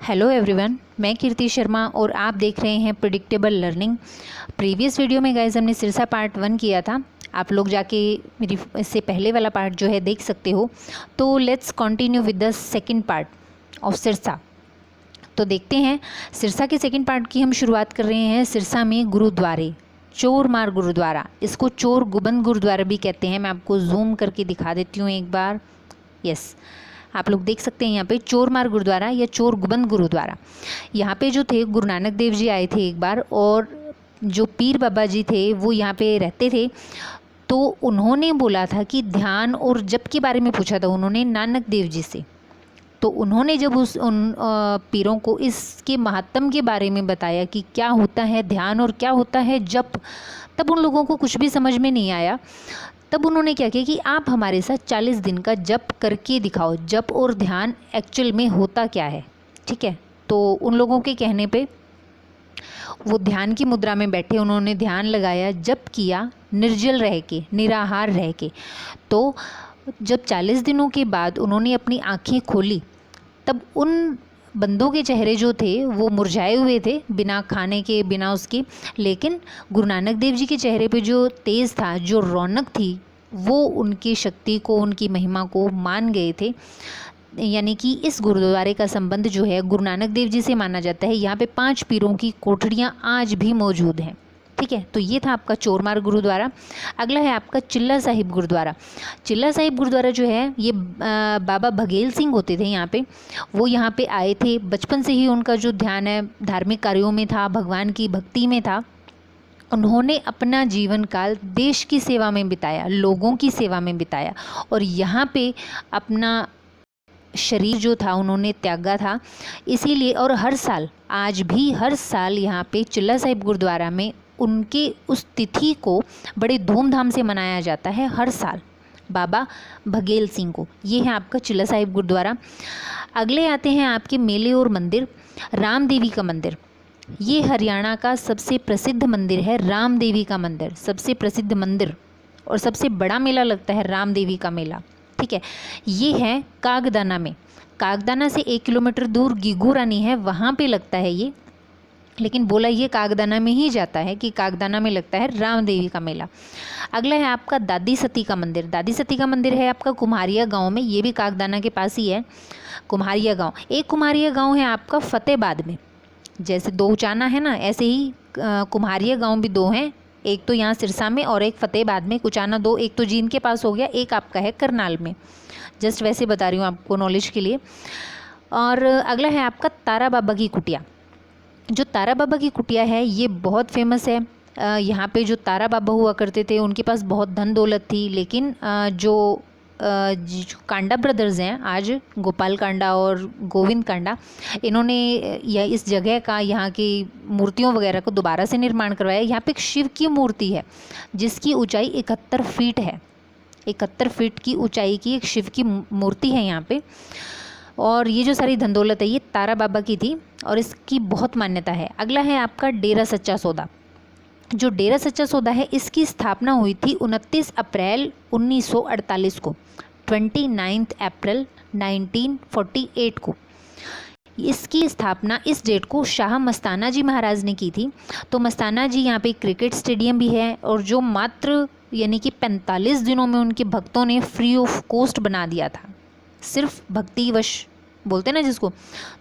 Hello everyone, मैं कीर्ति शर्मा और आप देख रहे हैं प्रिडिक्टेबल लर्निंग। प्रीवियस वीडियो में गाइज हमने सिरसा पार्ट 1 किया था। आप लोग जाके मेरी इससे पहले वाला पार्ट जो है देख सकते हो। तो let's continue with the second part of Sirsa. तो देखते हैं सिरसा के सेकंड पार्ट की हम शुरुआत कर रहे हैं। सिरसा में गुरुद्वारे, चोरमार गुरुद्वारा, इसको चोर गुबंद गुरुद्वारा भी कहते हैं। मैं आपको जूम करके दिखा देती हूँ एक बार। यस, आप लोग देख सकते हैं यहाँ पे चोरमार गुरुद्वारा या चोर गुबंद गुरुद्वारा। यहाँ पे जो थे गुरु नानक देव जी आए थे एक बार, और जो पीर बाबा जी थे वो यहाँ पे रहते थे। तो उन्होंने बोला था कि ध्यान और जप के बारे में पूछा था उन्होंने नानक देव जी से। तो उन्होंने जब उन पीरों को इसके महात्म के बारे में बताया कि क्या होता है ध्यान और क्या होता है जप, तब उन लोगों को कुछ भी समझ में नहीं आया। तब उन्होंने क्या किया कि आप हमारे साथ 40 दिन का जप करके दिखाओ, जप और ध्यान एक्चुअल में होता क्या है। ठीक है, तो उन लोगों के कहने पे वो ध्यान की मुद्रा में बैठे, उन्होंने ध्यान लगाया, जप किया, निर्जल रह के, निराहार रह के। तो जब 40 दिनों के बाद उन्होंने अपनी आँखें खोली, तब उन बंदों के चेहरे जो थे वो मुरझाए हुए थे, बिना खाने के, बिना उसके। लेकिन गुरु नानक देव जी के चेहरे पे जो तेज था, जो रौनक थी, वो उनकी शक्ति को, उनकी महिमा को मान गए थे। यानी कि इस गुरुद्वारे का संबंध जो है गुरु नानक देव जी से माना जाता है। यहाँ पे 5 पीरों की कोठरियाँ आज भी मौजूद हैं। ठीक है, तो ये था आपका चोरमार गुरुद्वारा। अगला है आपका चिल्ला साहिब गुरुद्वारा। चिल्ला साहिब गुरुद्वारा जो है ये बाबा बघेल सिंह होते थे यहाँ पे। वो यहाँ पे आए थे, बचपन से ही उनका जो ध्यान है धार्मिक कार्यों में था, भगवान की भक्ति में था। उन्होंने अपना जीवन काल देश की सेवा में बिताया, लोगों की सेवा में बिताया, और यहाँ पे अपना शरीर जो था उन्होंने त्यागा था। इसीलिए और हर साल, आज भी हर साल यहाँ पे चिल्ला साहिब गुरुद्वारा में उनके उस तिथि को बड़े धूमधाम से मनाया जाता है हर साल, बाबा बघेल सिंह को। ये है आपका चिल्ला साहिब गुरुद्वारा। अगले आते हैं आपके मेले और मंदिर। राम देवी का मंदिर, ये हरियाणा का सबसे प्रसिद्ध मंदिर है। राम देवी का मंदिर सबसे प्रसिद्ध मंदिर, और सबसे बड़ा मेला लगता है राम देवी का मेला। ठीक है, ये है कागदाना में। कागदाना से 1 किलोमीटर दूर गिगू रानी है, वहाँ पे लगता है ये। लेकिन बोला ये कागदाना में ही जाता है कि कागदाना में लगता है राम देवी का मेला। अगला है आपका दादी सती का मंदिर। दादी सती का मंदिर है आपका कुम्हारिया गांव में, ये भी कागदाना के पास ही है, कुम्हारिया गांव। एक कुम्हारिया गांव है आपका फतेहबाद में। जैसे 2 उचाना है ना, ऐसे ही कुम्हारिया गांव भी 2 हैं। एक तो यहाँ सिरसा में और एक फतेहबाद में, कुचाना 2। एक तो जींद के पास हो गया, एक आपका है करनाल में। जस्ट वैसे बता रही हूँ आपको नॉलेज के लिए। और अगला है आपका तारा बाबा की कुटिया। जो तारा बाबा की कुटिया है ये बहुत फेमस है। यहाँ पे जो तारा बाबा हुआ करते थे उनके पास बहुत धन दौलत थी। लेकिन जो कांडा ब्रदर्स हैं आज, गोपाल कांडा और गोविंद कांडा, इन्होंने यह इस जगह का, यहाँ की मूर्तियों वगैरह को दोबारा से निर्माण करवाया। यहाँ पे एक शिव की मूर्ति है जिसकी ऊंचाई 71 फीट है। 71 फीट की ऊंचाई की एक शिव की मूर्ति है यहाँ पे। और ये जो सारी धन दौलत है ये तारा बाबा की थी और इसकी बहुत मान्यता है। अगला है आपका डेरा सच्चा सौदा। जो डेरा सच्चा सौदा है इसकी स्थापना हुई थी 29 अप्रैल 1948 को, 29 अप्रैल 1948 को। इसकी स्थापना, इस डेट को शाह मस्ताना जी महाराज ने की थी। तो मस्ताना जी यहाँ पे क्रिकेट स्टेडियम भी है, और जो मात्र यानी कि 45 दिनों में उनके भक्तों ने फ्री ऑफ कॉस्ट बना दिया था, सिर्फ भक्तिवश बोलते ना जिसको।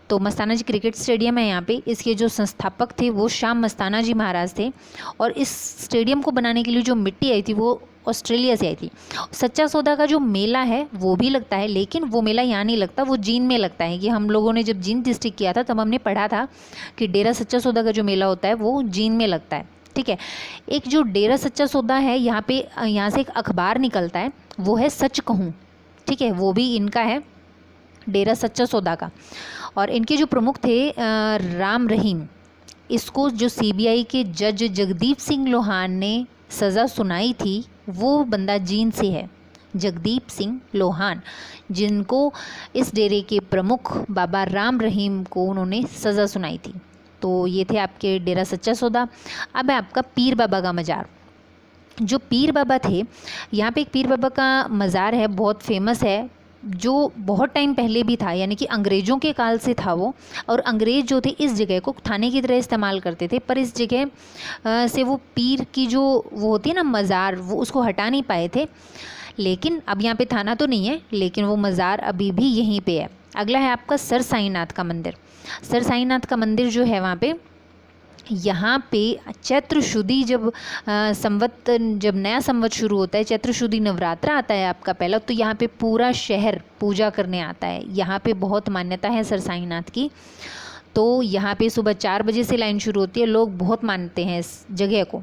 तो मस्ताना जी क्रिकेट स्टेडियम है यहाँ पे। इसके जो संस्थापक थे वो शाह मस्ताना जी महाराज थे, और इस स्टेडियम को बनाने के लिए जो मिट्टी आई थी वो ऑस्ट्रेलिया से आई थी। सच्चा सौदा का जो मेला है वो भी लगता है, लेकिन वो मेला यहाँ नहीं लगता, वो जींद में लगता है। कि हम लोगों ने जब जींद डिस्ट्रिक्ट किया था तब हमने पढ़ा था कि डेरा सच्चा सौदा का जो मेला होता है वो जींद में लगता है। ठीक है, एक जो डेरा सच्चा सौदा है यहाँ पे, यहाँ से एक अखबार निकलता है, वो है सच कहूँ। ठीक है, वो भी इनका है, डेरा सच्चा सौदा का। और इनके जो प्रमुख थे राम रहीम, इसको जो सीबीआई के जज जगदीप सिंह लोहान ने सज़ा सुनाई थी वो बंदा जींद से है, जगदीप सिंह लोहान, जिनको इस डेरे के प्रमुख बाबा राम रहीम को उन्होंने सज़ा सुनाई थी। तो ये थे आपके डेरा सच्चा सौदा। अब है आपका पीर बाबा का मज़ार। जो पीर बाबा थे, यहाँ पे एक पीर बाबा का मज़ार है, बहुत फेमस है। जो बहुत टाइम पहले भी था, यानी कि अंग्रेज़ों के काल से था वो, और अंग्रेज़ जो थे इस जगह को थाने की तरह इस्तेमाल करते थे, पर इस जगह से वो पीर की जो वो होती है ना मज़ार, वो उसको हटा नहीं पाए थे। लेकिन अब यहाँ पे थाना तो नहीं है, लेकिन वो मज़ार अभी भी यहीं पे है। अगला है आपका सर साईनाथ का मंदिर। सर साईनाथ का मंदिर जो है वहाँ पे, यहाँ पे चैत्र शुद्धि जब संवत जब नया संवत शुरू होता है, चैत्र शुद्धि नवरात्र आता है आपका पहला, तो यहाँ पे पूरा शहर पूजा करने आता है। यहाँ पे बहुत मान्यता है सर साईनाथ की। तो यहाँ पे सुबह 4 बजे से लाइन शुरू होती है, लोग बहुत मानते हैं इस जगह को।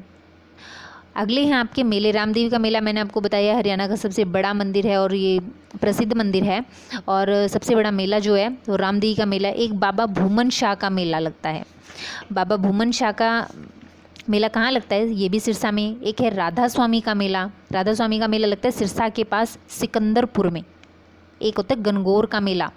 अगले हैं आपके मेले। रामदेवी का मेला मैंने आपको बताया हरियाणा का सबसे बड़ा मंदिर है और ये प्रसिद्ध मंदिर है। और सबसे बड़ा मेला जो है वो रामदेवी का मेला, एक बाबा भूमन शाह का मेला लगता है। बाबा भूमन शाह का मेला कहाँ लगता है, ये भी सिरसा में। एक है राधा स्वामी का मेला। राधा स्वामी का मेला लगता है सिरसा के पास सिकंदरपुर में। एक होता है गणगौर का मेला।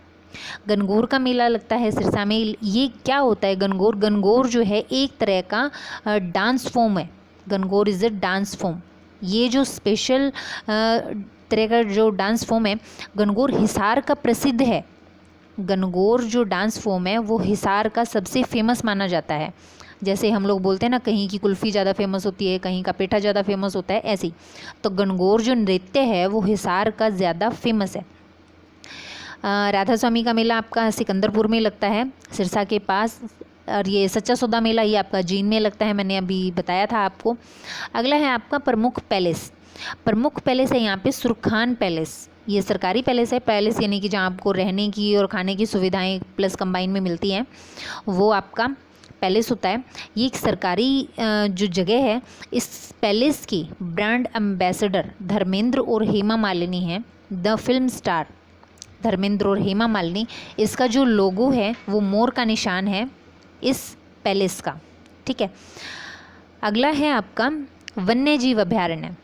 गणगौर का मेला लगता है सिरसा में। ये क्या होता है गणगौर? गणगौर जो है एक तरह का डांस फॉर्म है। Gangaur is a dance form. ये जो स्पेशल तरह का जो डांस फॉर्म है, गणगौर हिसार का प्रसिद्ध है। गणगौर जो डांस फॉर्म है वो हिसार का सबसे फेमस माना जाता है। जैसे हम लोग बोलते हैं ना, कहीं की कुल्फ़ी ज़्यादा फेमस होती है, कहीं का पेठा ज़्यादा फेमस होता है, ऐसी। तो गणगौर जो नृत्य है वो हिसार का ज़्यादा फेमस है। राधा स्वामी का मेला आपका सिकंदरपुर में लगता है, सिरसा के पास। और ये सच्चा सौदा मेला ये आपका जींद में लगता है, मैंने अभी बताया था आपको। अगला है आपका प्रमुख पैलेस। प्रमुख पैलेस है यहाँ पे सुरखान पैलेस। ये सरकारी पैलेस है। पैलेस यानी कि जहाँ आपको रहने की और खाने की सुविधाएं प्लस कंबाइन में मिलती हैं, वो आपका पैलेस होता है। ये एक सरकारी जो जगह है। इस पैलेस की ब्रांड एम्बेसडर धर्मेंद्र और हेमा मालिनी हैं। द फिल्म स्टार धर्मेंद्र और हेमा मालिनी। इसका जो लोगो है वो मोर का निशान है इस पैलेस का, ठीक है। अगला है आपका वन्य जीव अभयारण्य।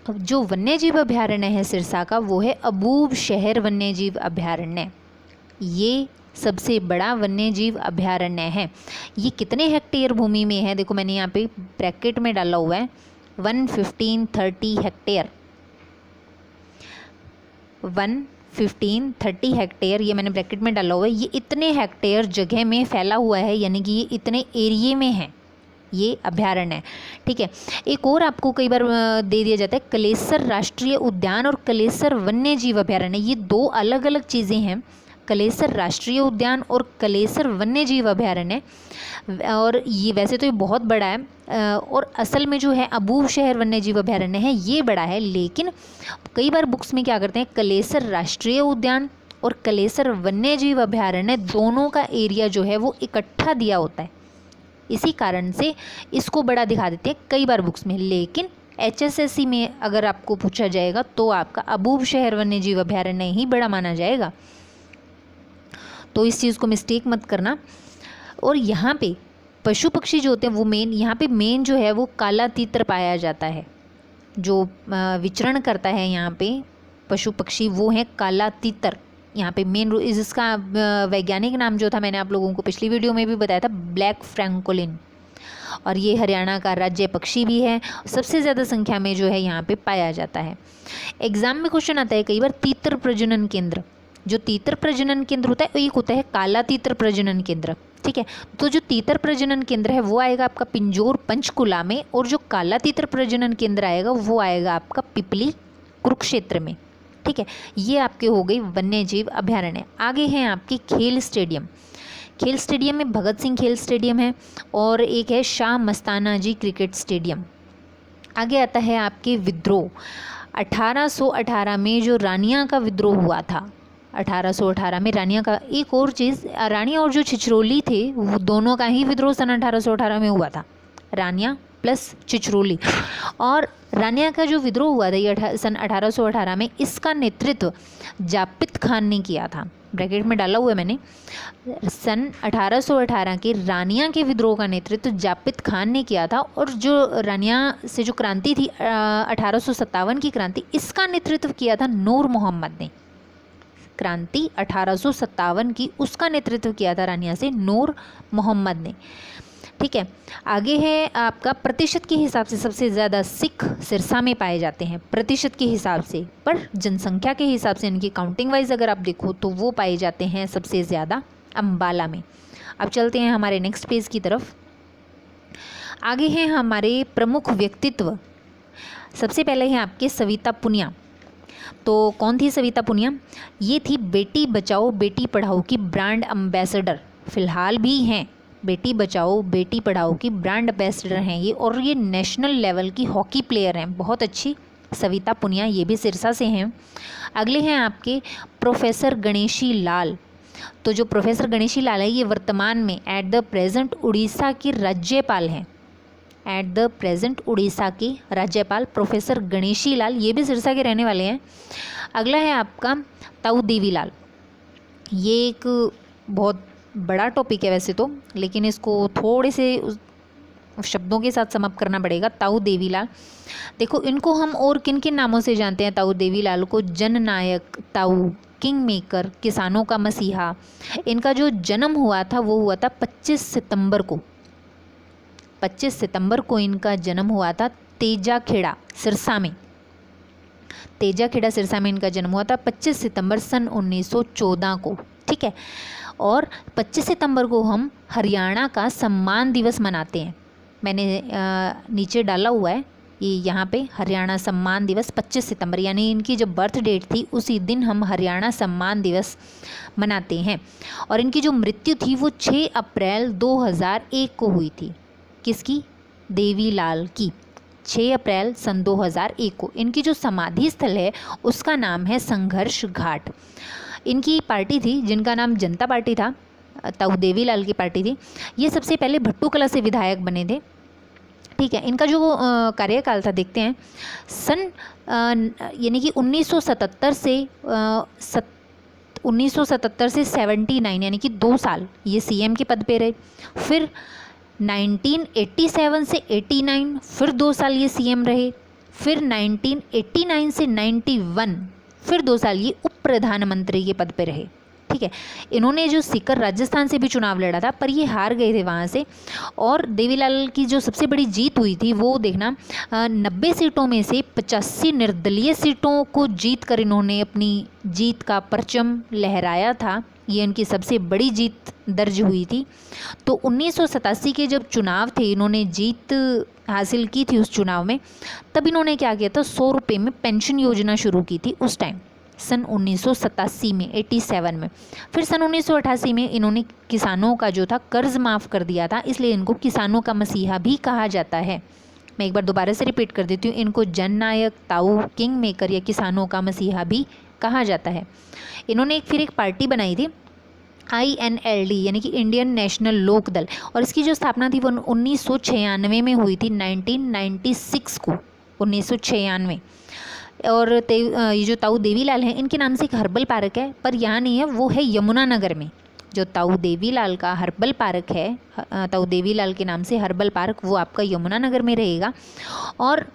जो वन्य जीव अभयारण्य है सिरसा का, वो है अबूब शहर वन्य जीव अभयारण्य। ये सबसे बड़ा वन्य जीव अभयारण्य है। ये कितने हेक्टेयर भूमि में है? देखो मैंने यहाँ पे ब्रैकेट में डाला हुआ है 115-30 हेक्टेयर। 115-30 हेक्टेयर ये मैंने ब्रैकेट में डाला हुआ है। ये इतने हेक्टेयर जगह में फैला हुआ है, यानी कि ये इतने एरिए में है ये अभयारण्य है, ठीक है। एक और आपको कई बार दे दिया जाता है कलेसर राष्ट्रीय उद्यान और कलेसर वन्य जीव अभयारण्य। ये दो अलग अलग चीज़ें हैं, कलेसर राष्ट्रीय उद्यान और कलेसर वन्य जीव अभयारण्य। और ये वैसे तो ये बहुत बड़ा है, और असल में जो है अबूब शहर वन्य जीव अभयारण्य है ये बड़ा है। लेकिन कई बार बुक्स में क्या करते हैं, कलेसर राष्ट्रीय उद्यान और कलेसर वन्य जीव अभयारण्य दोनों का एरिया जो है वो इकट्ठा दिया होता है, इसी कारण से इसको बड़ा दिखा देते हैं कई बार बुक्स में। लेकिन HSSC में अगर आपको पूछा जाएगा तो आपका अबूब शहर वन्य जीव अभयारण्य ही बड़ा माना जाएगा, तो इस चीज़ को मिस्टेक मत करना। और यहाँ पे पशु पक्षी जो होते हैं वो यहाँ पे मेन जो है वो काला तीतर पाया जाता है। जो विचरण करता है यहाँ पे पशु पक्षी वो है काला तीतर। यहाँ पे मेन इसका वैज्ञानिक नाम जो था मैंने आप लोगों को पिछली वीडियो में भी बताया था, ब्लैक फ्रैंकोलिन। और ये हरियाणा का राज्य पक्षी भी है, सबसे ज़्यादा संख्या में जो है यहाँ पे पाया जाता है। एग्जाम में क्वेश्चन आता है कई बार तीतर प्रजनन केंद्र। जो तीतर प्रजनन केंद्र होता है एक होता है काला तीतर प्रजनन केंद्र, ठीक है। तो जो तीतर प्रजनन केंद्र है वो आएगा आपका पिंजौर पंचकुला में, और जो काला तीतर प्रजनन केंद्र आएगा वो आएगा आपका पिपली कुरुक्षेत्र में, ठीक है। ये आपके हो गई वन्य जीव अभयारण्य। आगे हैं आपके खेल स्टेडियम। खेल स्टेडियम में भगत सिंह खेल स्टेडियम है और एक है शाह मस्ताना जी क्रिकेट स्टेडियम। आगे आता है आपके विद्रोह। 1818 में जो रानिया का विद्रोह हुआ था, 1818 में रानिया का, एक और चीज़, रानिया और जो छिछरोली थे वो दोनों का ही विद्रोह सन 1818 में हुआ था, रानिया प्लस छिछरोली। और रानिया का जो विद्रोह हुआ था ये सन 1818 में, इसका नेतृत्व जापित खान ने किया था। ब्रैकेट में डाला हुआ है मैंने। सन 1818 के रानिया के विद्रोह का नेतृत्व जापित खान ने किया था। और जो रानिया से जो क्रांति थी 1857 की क्रांति, इसका नेतृत्व किया था नूर मोहम्मद ने। क्रांति 1857 की उसका नेतृत्व किया था रानिया से नूर मोहम्मद ने। ठीक है। आगे है आपका प्रतिशत के हिसाब से सबसे ज़्यादा सिख सिरसा में पाए जाते हैं, प्रतिशत के हिसाब से, पर जनसंख्या के हिसाब से इनकी काउंटिंग वाइज अगर आप देखो तो वो पाए जाते हैं सबसे ज़्यादा अम्बाला में। अब चलते हैं हमारे नेक्स्ट पेज की तरफ। आगे हैं हमारे प्रमुख व्यक्तित्व। सबसे पहले है आपके सविता पुनिया। तो कौन थी सविता पुनिया? ये थी बेटी बचाओ बेटी पढ़ाओ की ब्रांड एम्बेसडर, फिलहाल भी हैं। बेटी बचाओ बेटी पढ़ाओ की ब्रांड एम्बेसडर हैं ये, और ये नेशनल लेवल की हॉकी प्लेयर हैं, बहुत अच्छी सविता पुनिया, ये भी सिरसा से हैं। अगले हैं आपके प्रोफेसर गणेशी लाल। तो जो प्रोफेसर गणेशी लाल है ये वर्तमान में एट द प्रेजेंट उड़ीसा के राज्यपाल हैं, एट द प्रेजेंट उड़ीसा के राज्यपाल प्रोफेसर गणेशी लाल, ये भी सिरसा के रहने वाले हैं। अगला है आपका ताऊ देवीलाल। ये एक बहुत बड़ा टॉपिक है वैसे तो, लेकिन इसको थोड़े से शब्दों के साथ समाप्त करना पड़ेगा। ताऊ देवीलाल, देखो इनको हम और किन किन नामों से जानते हैं? ताऊ देवीलाल को जननायक ताऊ, किंग मेकर, किसानों का मसीहा। इनका जो जन्म हुआ था वो हुआ था 25 सितंबर को, 25 सितंबर को इनका जन्म हुआ था तेजाखेड़ा सिरसा में, तेजाखेड़ा सिरसा में इनका जन्म हुआ था 25 सितंबर सन 1914 को, ठीक है। और 25 सितंबर को हम हरियाणा का सम्मान दिवस मनाते हैं, मैंने नीचे डाला हुआ है ये यहाँ पे, हरियाणा सम्मान दिवस 25 सितंबर, यानी इनकी जब बर्थ डेट थी उसी दिन हम हरियाणा सम्मान दिवस मनाते हैं। और इनकी जो मृत्यु थी वो 6 अप्रैल 2001 को हुई थी। किसकी? देवीलाल की, 6 अप्रैल सन 2001 को। इनकी जो समाधि स्थल है उसका नाम है संघर्ष घाट। इनकी पार्टी थी जिनका नाम जनता पार्टी था, ताऊ देवीलाल की पार्टी थी। ये सबसे पहले भट्टूकला से विधायक बने थे, ठीक है। इनका जो कार्यकाल था देखते हैं, सन यानी कि 1977 से 79 यानी कि 2 साल ये सीएम के पद पे रहे। फिर 1987 से 89 फिर 2 साल ये सीएम रहे। फिर 1989 से 91 फिर 2 साल ये उप प्रधानमंत्री के पद पे रहे, ठीक है। इन्होंने जो सीकर राजस्थान से भी चुनाव लड़ा था पर ये हार गए थे वहाँ से। और देवीलाल की जो सबसे बड़ी जीत हुई थी वो देखना 90 सीटों में से 85 निर्दलीय सीटों को जीत कर इन्होंने अपनी जीत का परचम लहराया था। ये इनकी सबसे बड़ी जीत दर्ज हुई थी। तो 1987 के जब चुनाव थे, इन्होंने जीत हासिल की थी उस चुनाव में, तब इन्होंने क्या किया था, 100 रुपये में पेंशन योजना शुरू की थी उस टाइम, सन 1987 में, 87 में। फिर सन 1988 में इन्होंने किसानों का जो था कर्ज माफ़ कर दिया था, इसलिए इनको किसानों का मसीहा भी कहा जाता है। मैं एक बार दोबारा से रिपीट कर देती हूँ, इनको जननायक, ताऊ, किंग मेकर या किसानों का मसीहा भी कहा जाता है। इन्होंने फिर एक पार्टी बनाई थी INLD यानी कि इंडियन नेशनल लोक दल, और इसकी जो स्थापना थी वो 1996 में हुई थी, 1996 को, 1996। और ये जो ताऊ देवीलाल हैं इनके नाम से एक हर्बल पार्क है, पर यहाँ नहीं है, वो है यमुनानगर में। जो ताऊ देवीलाल का हर्बल पार्क है, ताऊ देवीलाल के नाम से हर्बल पार्क, वो आपका यमुनानगर में रहेगा। और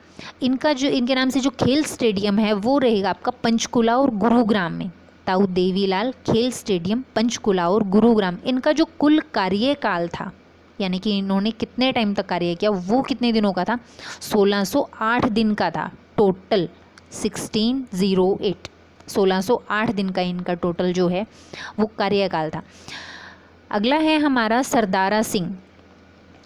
इनका जो इनके नाम से जो खेल स्टेडियम है वो रहेगा आपका पंचकुला और गुरुग्राम में। ताऊ देवीलाल खेल स्टेडियम पंचकुला और गुरुग्राम। इनका जो कुल कार्यकाल था, यानी कि इन्होंने कितने टाइम तक कार्य किया, वो कितने दिनों का था, 1608 दिन का था टोटल, 1608 दिन का इनका टोटल जो है वो कार्यकाल था। अगला है हमारा सरदारा सिंह।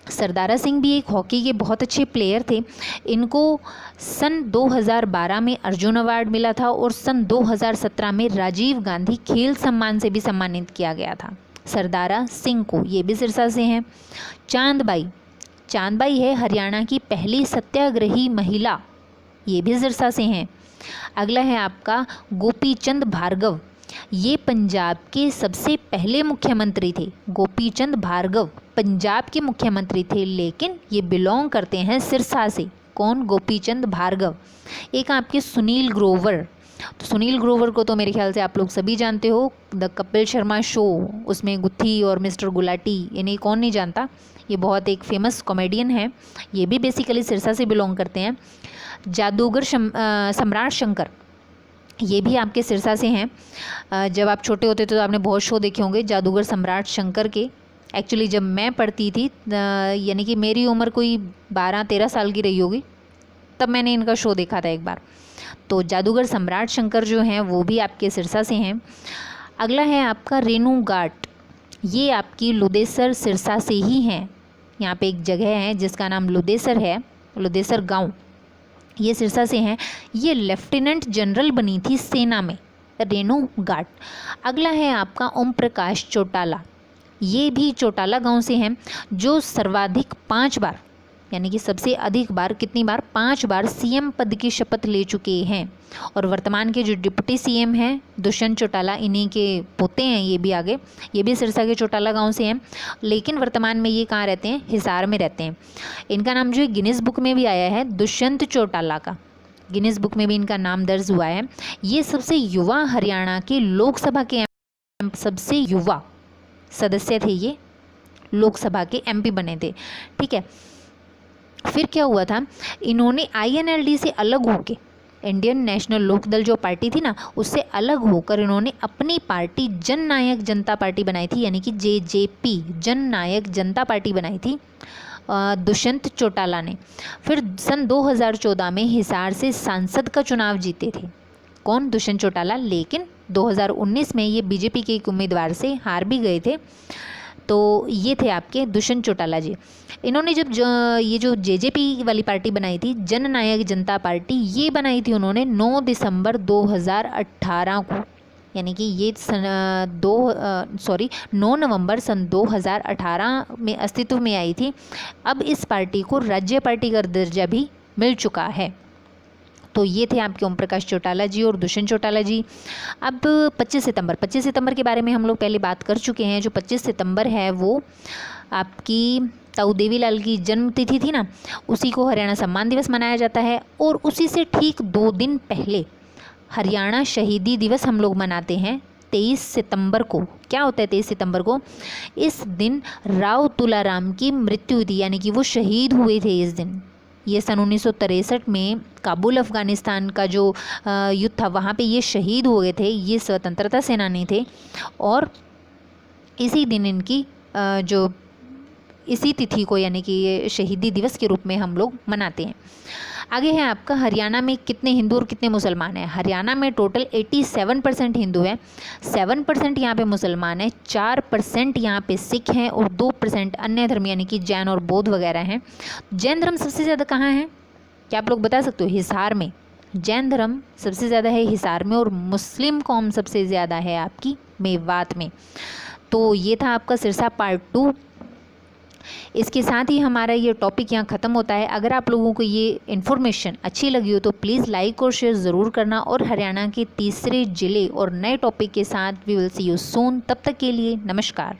सरदारा सिंह भी एक हॉकी के बहुत अच्छे प्लेयर थे। इनको सन 2012 में अर्जुन अवार्ड मिला था और सन 2017 में राजीव गांधी खेल सम्मान से भी सम्मानित किया गया था सरदारा सिंह को। ये भी सिरसा से हैं। चांदबाई है हरियाणा की पहली सत्याग्रही महिला, ये भी सिरसा से हैं। अगला है आपका गोपीचंद भार्गव। ये पंजाब के सबसे पहले मुख्यमंत्री थे। गोपीचंद भार्गव पंजाब के मुख्यमंत्री थे, लेकिन ये बिलोंग करते हैं सिरसा से। कौन? गोपीचंद भार्गव। एक आपके सुनील ग्रोवर। तो सुनील ग्रोवर को तो मेरे ख्याल से आप लोग सभी जानते हो, द कपिल शर्मा शो, उसमें गुत्थी और मिस्टर गुलाटी, इन्हें कौन नहीं जानता। ये बहुत एक फेमस कॉमेडियन है, ये भी बेसिकली सिरसा से बिलोंग करते हैं। जादूगर सम्राट शंकर, ये भी आपके सिरसा से हैं। जब आप छोटे होते थे तो आपने बहुत शो देखे होंगे जादूगर सम्राट शंकर के, एक्चुअली जब मैं पढ़ती थी यानी कि मेरी उम्र कोई 12-13 साल की रही होगी, तब मैंने इनका शो देखा था एक बार। तो जादूगर सम्राट शंकर जो हैं वो भी आपके सिरसा से हैं। अगला है आपका रेणु घाट, ये आपकी लुदेसर सिरसा से ही हैं। यहाँ पे एक जगह है जिसका नाम लुदेसर है, लुदेसर गांव, ये सिरसा से हैं। ये लेफ्टिनेंट जनरल बनी थी सेना में, रेणु घाट। अगला है आपका ओम प्रकाश चौटाला, ये भी चौटाला गांव से हैं, जो सर्वाधिक 5 बार यानी कि सबसे अधिक बार, कितनी बार, 5 बार सीएम पद की शपथ ले चुके हैं। और वर्तमान के जो डिप्टी सीएम हैं दुष्यंत चौटाला, इन्हीं के पोते हैं ये भी आगे, ये भी सिरसा के चौटाला गांव से हैं, लेकिन वर्तमान में ये कहाँ रहते हैं, हिसार में रहते हैं। इनका नाम जो है गिनीज बुक में भी आया है, दुष्यंत चौटाला का, गिनीज बुक में भी इनका नाम दर्ज हुआ है। ये सबसे युवा हरियाणा के लोकसभा के सबसे युवा सदस्य थे, ये लोकसभा के एमपी बने थे, ठीक है। फिर क्या हुआ था, इन्होंने आईएनएलडी से अलग होके, इंडियन नेशनल लोकदल जो पार्टी थी ना, उससे अलग होकर इन्होंने अपनी पार्टी जन नायक जनता पार्टी बनाई थी, यानी कि जेजेपी, जन नायक जनता पार्टी बनाई थी दुष्यंत चौटाला ने। फिर सन 2014 में हिसार से सांसद का चुनाव जीते थे, कौन, दुष्यंत चौटाला, लेकिन 2019 में ये बीजेपी के एक उम्मीदवार से हार भी गए थे। तो ये थे आपके दुष्यंत चौटाला जी। इन्होंने जब ये जो जेजेपी वाली पार्टी बनाई थी, जन नायक जनता पार्टी, ये बनाई थी उन्होंने 9 दिसंबर 2018 को, यानी कि ये 9 नवंबर सन 2018 में अस्तित्व में आई थी। अब इस पार्टी को राज्य पार्टी का दर्जा भी मिल चुका है। तो ये थे आपके ओम प्रकाश चौटाला जी और दुष्यंत चौटाला जी। अब 25 सितंबर के बारे में हम लोग पहले बात कर चुके हैं। जो 25 सितंबर है वो आपकी ताऊ देवीलाल की जन्म तिथि थी ना, उसी को हरियाणा सम्मान दिवस मनाया जाता है। और उसी से ठीक 2 दिन पहले हरियाणा शहीदी दिवस हम लोग मनाते हैं 23 सितंबर को। क्या होता है 23 सितंबर को? इस दिन राव तुलाराम की मृत्यु हुई थी, यानी कि वो शहीद हुए थे इस दिन। ये सन 1963 में काबुल अफ़गानिस्तान का जो युद्ध था, वहाँ पे ये शहीद हो गए थे। ये स्वतंत्रता सेनानी थे और इसी दिन इनकी जो इसी तिथि को, यानी कि ये शहीदी दिवस के रूप में हम लोग मनाते हैं। आगे है आपका हरियाणा में कितने हिंदू और कितने मुसलमान हैं। हरियाणा में टोटल 87% हिंदू है, 7% यहाँ पे मुसलमान है, 4% यहाँ पे सिख हैं और 2% अन्य धर्म यानी कि जैन और बौद्ध वगैरह हैं। जैन धर्म सबसे ज़्यादा कहाँ है, क्या आप लोग बता सकते हो? हिसार में। जैन धर्म सबसे ज़्यादा है हिसार में और मुस्लिम कौम सबसे ज़्यादा है आपकी मेवात में। तो ये था आपका सिरसा पार्ट 2। इसके साथ ही हमारा ये टॉपिक यहाँ ख़त्म होता है। अगर आप लोगों को ये इन्फॉर्मेशन अच्छी लगी हो तो प्लीज़ लाइक और शेयर ज़रूर करना। और हरियाणा के तीसरे ज़िले और नए टॉपिक के साथ we will see you soon. तब तक के लिए नमस्कार।